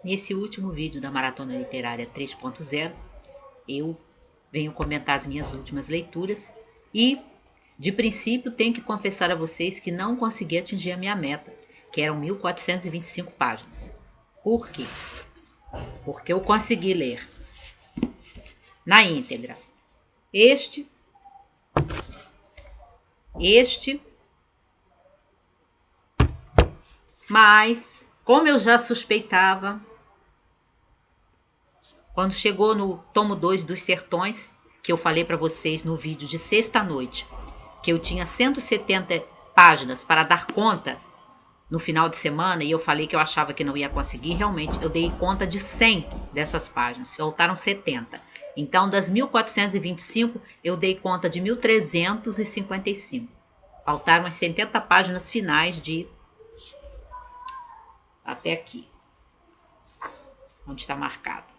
Nesse último vídeo da Maratona Literária 3.0, eu venho comentar as minhas últimas leituras e, de princípio, tenho que confessar a vocês que não consegui atingir a minha meta, que eram 1425 páginas. Por quê? Porque eu consegui ler na íntegra este, mas, como eu já suspeitava, quando chegou no tomo 2 dos Sertões, que eu falei para vocês no vídeo de sexta-noite, que eu tinha 170 páginas para dar conta no final de semana, e eu falei que eu achava que não ia conseguir, realmente eu dei conta de 100 dessas páginas, faltaram 70. Então, das 1425, eu dei conta de 1355. Faltaram as 70 páginas finais de até aqui, onde está marcado.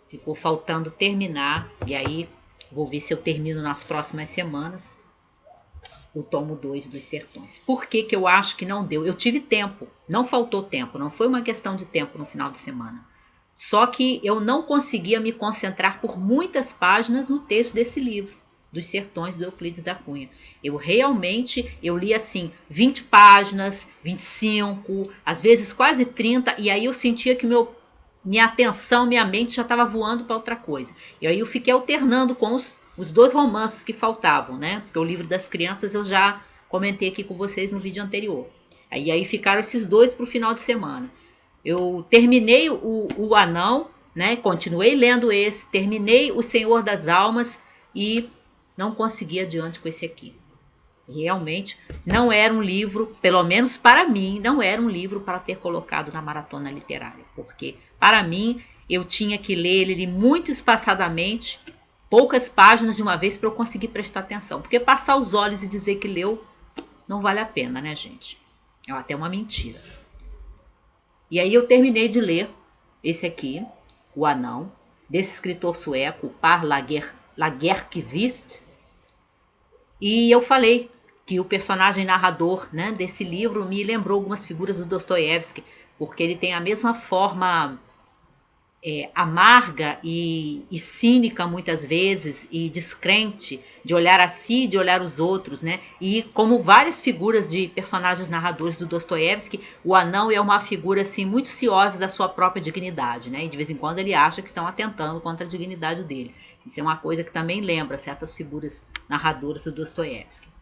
Ficou faltando terminar, e aí vou ver se eu termino nas próximas semanas o tomo 2 dos Sertões. Por que que eu acho que não deu? Eu tive tempo, não faltou tempo, não foi uma questão de tempo no final de semana. Só que eu não conseguia me concentrar por muitas páginas no texto desse livro, dos Sertões do Euclides da Cunha. Eu li assim 20 páginas, 25, às vezes quase 30, e aí eu sentia que minha atenção, minha mente já estava voando para outra coisa. E aí eu fiquei alternando com os dois romances que faltavam, né? Porque o livro das crianças eu já comentei aqui com vocês no vídeo anterior. Aí ficaram esses dois para o final de semana. Eu terminei o Anão, né? Continuei lendo esse, terminei o Senhor das Almas e não consegui adiante com esse aqui. Realmente não era um livro, pelo menos para mim, não era um livro para ter colocado na maratona literária, porque para mim eu tinha que ler ele muito espaçadamente, poucas páginas de uma vez para eu conseguir prestar atenção, porque passar os olhos e dizer que leu não vale a pena, né, gente? É até uma mentira. E aí eu terminei de ler esse aqui, O Anão, desse escritor sueco, Par Lagerkvist, e eu falei que o personagem narrador, né, desse livro me lembrou algumas figuras do Dostoiévski, porque ele tem a mesma forma amarga e cínica muitas vezes e descrente de olhar a si e de olhar os outros, né? E como várias figuras de personagens narradores do Dostoiévski, o anão é uma figura assim muito ciosa da sua própria dignidade, né? E de vez em quando ele acha que estão atentando contra a dignidade dele. Isso é uma coisa que também lembra certas figuras narradoras do Dostoiévski.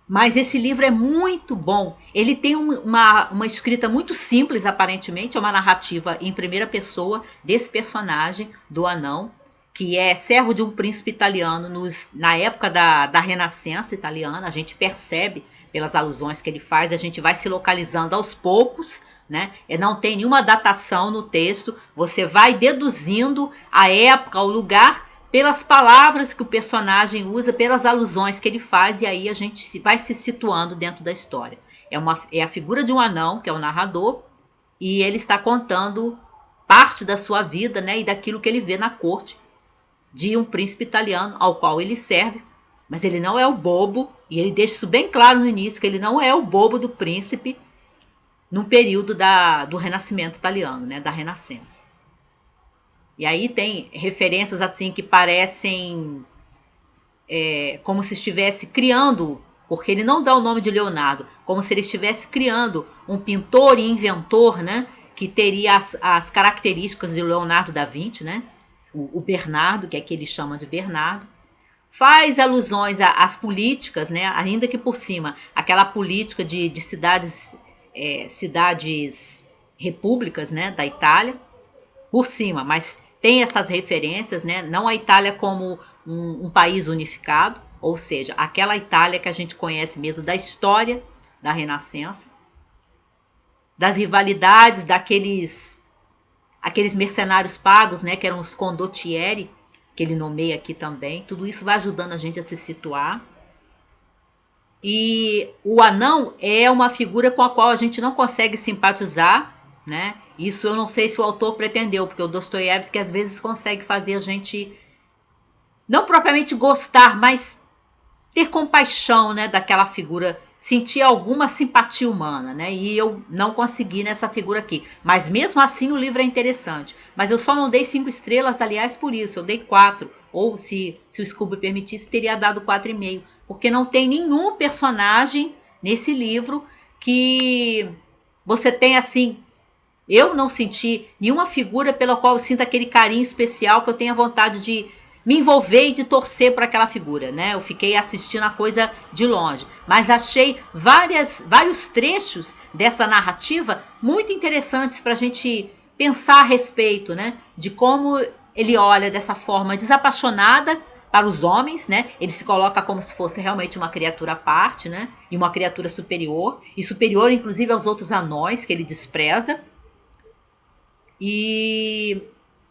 Mas esse livro é muito bom. Ele tem uma escrita muito simples, aparentemente. É uma narrativa em primeira pessoa desse personagem, do anão, que é servo de um príncipe italiano na época da Renascença italiana. A gente percebe pelas alusões que ele faz, a gente vai se localizando aos poucos, né? Não tem nenhuma datação no texto. Você vai deduzindo a época, o lugar pelas palavras que o personagem usa, pelas alusões que ele faz, e aí a gente vai se situando dentro da história. É a figura de um anão, que é o narrador, e ele está contando parte da sua vida, né, e daquilo que ele vê na corte de um príncipe italiano ao qual ele serve, mas ele não é o bobo, e ele deixa isso bem claro no início, que ele não é o bobo do príncipe no período do Renascimento italiano, né, da Renascença. E aí tem referências assim que parecem como se estivesse criando, porque ele não dá o nome de Leonardo, como se ele estivesse criando um pintor e inventor, né, que teria as características de Leonardo da Vinci, né, o Bernardo, que é que ele chama de Bernardo. Faz alusões às políticas, né, ainda que por cima, aquela política de cidades repúblicas, né, da Itália, por cima, mas tem essas referências, né? Não a Itália como um país unificado, ou seja, aquela Itália que a gente conhece mesmo da história da Renascença, das rivalidades aqueles mercenários pagos, né? Que eram os condottieri, que ele nomeia aqui também. Tudo isso vai ajudando a gente a se situar. E o anão é uma figura com a qual a gente não consegue simpatizar, né? Isso eu não sei se o autor pretendeu, porque o Dostoiévski às vezes consegue fazer a gente não propriamente gostar, mas ter compaixão, né, daquela figura, sentir alguma simpatia humana, né? E eu não consegui nessa figura aqui. Mas mesmo assim o livro é interessante. Mas eu só não dei 5 estrelas, aliás, por isso. Eu dei 4. Ou se o Scooby permitisse, teria dado 4,5. Porque não tem nenhum personagem nesse livro que você tem assim. Eu não senti nenhuma figura pela qual eu sinto aquele carinho especial que eu tenha vontade de me envolver e de torcer para aquela figura, né? Eu fiquei assistindo a coisa de longe, mas achei vários trechos dessa narrativa muito interessantes para a gente pensar a respeito, né? De como ele olha dessa forma desapaixonada para os homens, né? Ele se coloca como se fosse realmente uma criatura à parte, né? E uma criatura superior, e superior inclusive aos outros anões que ele despreza. E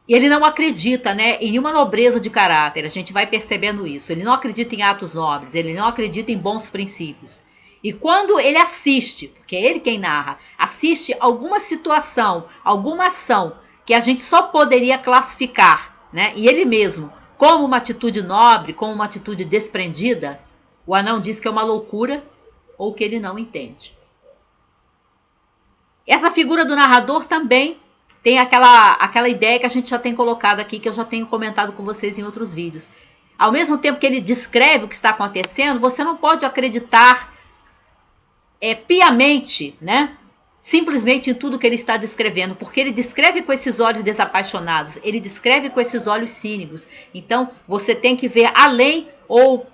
ele não acredita, né, em nenhuma nobreza de caráter, a gente vai percebendo isso. Ele não acredita em atos nobres, ele não acredita em bons princípios. E quando ele assiste, porque é ele quem narra, assiste alguma situação, alguma ação que a gente só poderia classificar, né, e ele mesmo, como uma atitude nobre, como uma atitude desprendida, o anão diz que é uma loucura ou que ele não entende. Essa figura do narrador também tem aquela ideia que a gente já tem colocado aqui, que eu já tenho comentado com vocês em outros vídeos. Ao mesmo tempo que ele descreve o que está acontecendo, você não pode acreditar piamente, né? Simplesmente em tudo que ele está descrevendo, porque ele descreve com esses olhos desapaixonados, ele descreve com esses olhos cínicos. Então você tem que ver além ou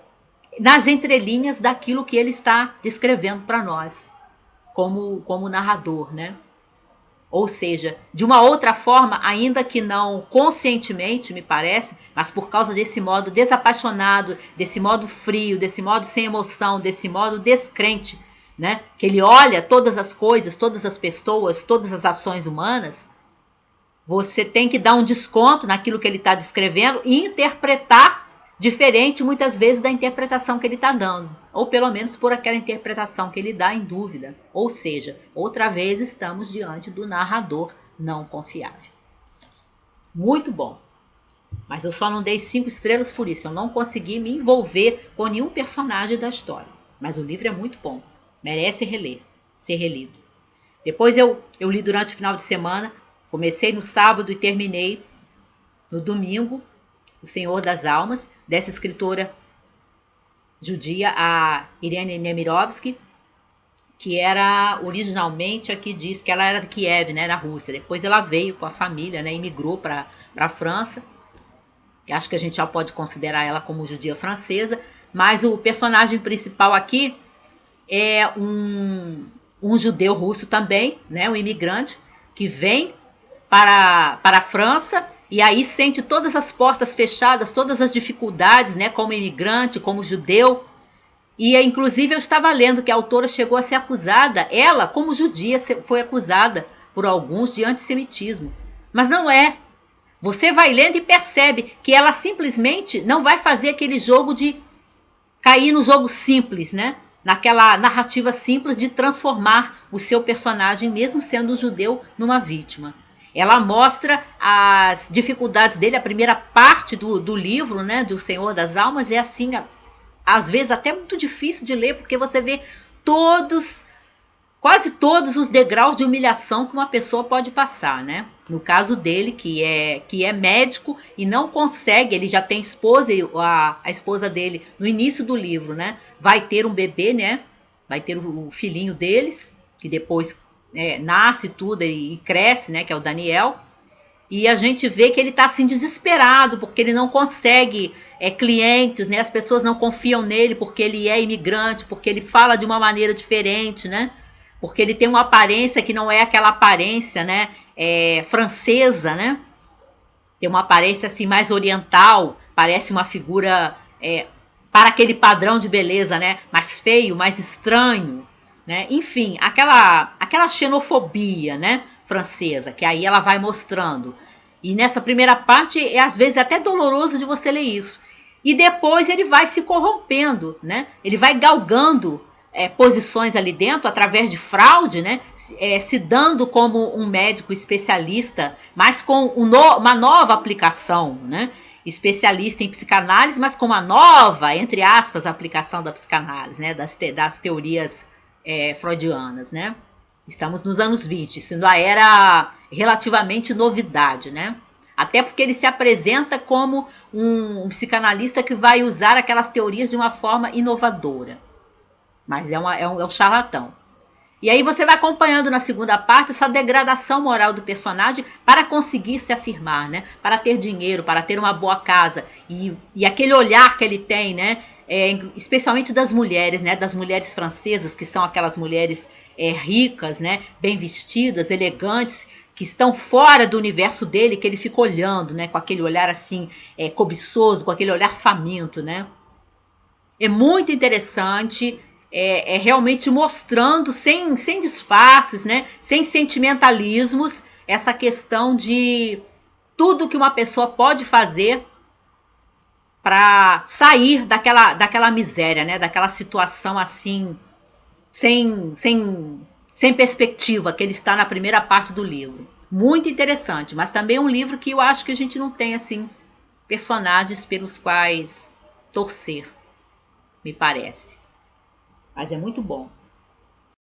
nas entrelinhas daquilo que ele está descrevendo para nós, como narrador, né? Ou seja, de uma outra forma, ainda que não conscientemente, me parece, mas por causa desse modo desapaixonado, desse modo frio, desse modo sem emoção, desse modo descrente, né? Que ele olha todas as coisas, todas as pessoas, todas as ações humanas, você tem que dar um desconto naquilo que ele está descrevendo e interpretar diferente muitas vezes da interpretação que ele está dando, ou pelo menos por aquela interpretação que ele dá em dúvida. Ou seja, outra vez estamos diante do narrador não confiável. Muito bom, mas eu só não dei 5 estrelas por isso, eu não consegui me envolver com nenhum personagem da história, mas o livro é muito bom, merece ser relido. Depois eu li durante o final de semana, comecei no sábado e terminei no domingo, O Senhor das Almas, dessa escritora judia, a Irene Nemirovsky, que era originalmente, aqui diz que ela era de Kiev, né, na Rússia. Depois ela veio com a família, né, e migrou para a França. Acho que a gente já pode considerar ela como judia francesa. Mas o personagem principal aqui é um judeu russo também, né, um imigrante, que vem para a França. E aí sente todas as portas fechadas, todas as dificuldades, né, como imigrante, como judeu. E inclusive eu estava lendo que a autora chegou a ser acusada, ela como judia foi acusada por alguns de antissemitismo. Mas não é. Você vai lendo e percebe que ela simplesmente não vai fazer aquele jogo de cair no jogo simples, né? Naquela narrativa simples de transformar o seu personagem, mesmo sendo um judeu, numa vítima. Ela mostra as dificuldades dele, a primeira parte do livro, né, do Senhor das Almas, é assim, às vezes até muito difícil de ler, porque você vê quase todos os degraus de humilhação que uma pessoa pode passar, né? No caso dele, que é médico e não consegue, ele já tem esposa, e a esposa dele, no início do livro, né, vai ter um bebê, né, vai ter o filhinho deles, que depois nasce tudo e cresce, né, que é o Daniel, e a gente vê que ele está assim desesperado, porque ele não consegue clientes, né, as pessoas não confiam nele, porque ele é imigrante, porque ele fala de uma maneira diferente, né, porque ele tem uma aparência que não é aquela aparência, né, francesa, né, tem uma aparência assim mais oriental, parece uma figura para aquele padrão de beleza, né, mais feio, mais estranho, né? Enfim, aquela xenofobia, né, francesa, que aí ela vai mostrando. E nessa primeira parte é às vezes até doloroso de você ler isso. E depois ele vai se corrompendo, né? Ele vai galgando posições ali dentro através de fraude, né? Se dando como um médico especialista, mas com uma nova aplicação, né? especialista em psicanálise, mas com uma nova, entre aspas, aplicação da psicanálise, né? Das teorias freudianas, né? Estamos nos anos 20, isso ainda era relativamente novidade, né? Até porque ele se apresenta como um psicanalista que vai usar aquelas teorias de uma forma inovadora. Mas é um charlatão. E aí você vai acompanhando na segunda parte essa degradação moral do personagem para conseguir se afirmar, né? Para ter dinheiro, para ter uma boa casa. E aquele olhar que ele tem, né? Especialmente das mulheres, né? Das mulheres francesas, que são aquelas mulheres ricas, né? Bem vestidas, elegantes, que estão fora do universo dele, que ele fica olhando, né? Com aquele olhar assim, cobiçoso, com aquele olhar faminto, né? É muito interessante, realmente mostrando, sem disfarces, né? Sem sentimentalismos, essa questão de tudo que uma pessoa pode fazer para sair daquela miséria, né? Daquela situação assim, sem perspectiva, que ele está na primeira parte do livro. Muito interessante, mas também é um livro que eu acho que a gente não tem assim personagens pelos quais torcer, me parece. Mas é muito bom.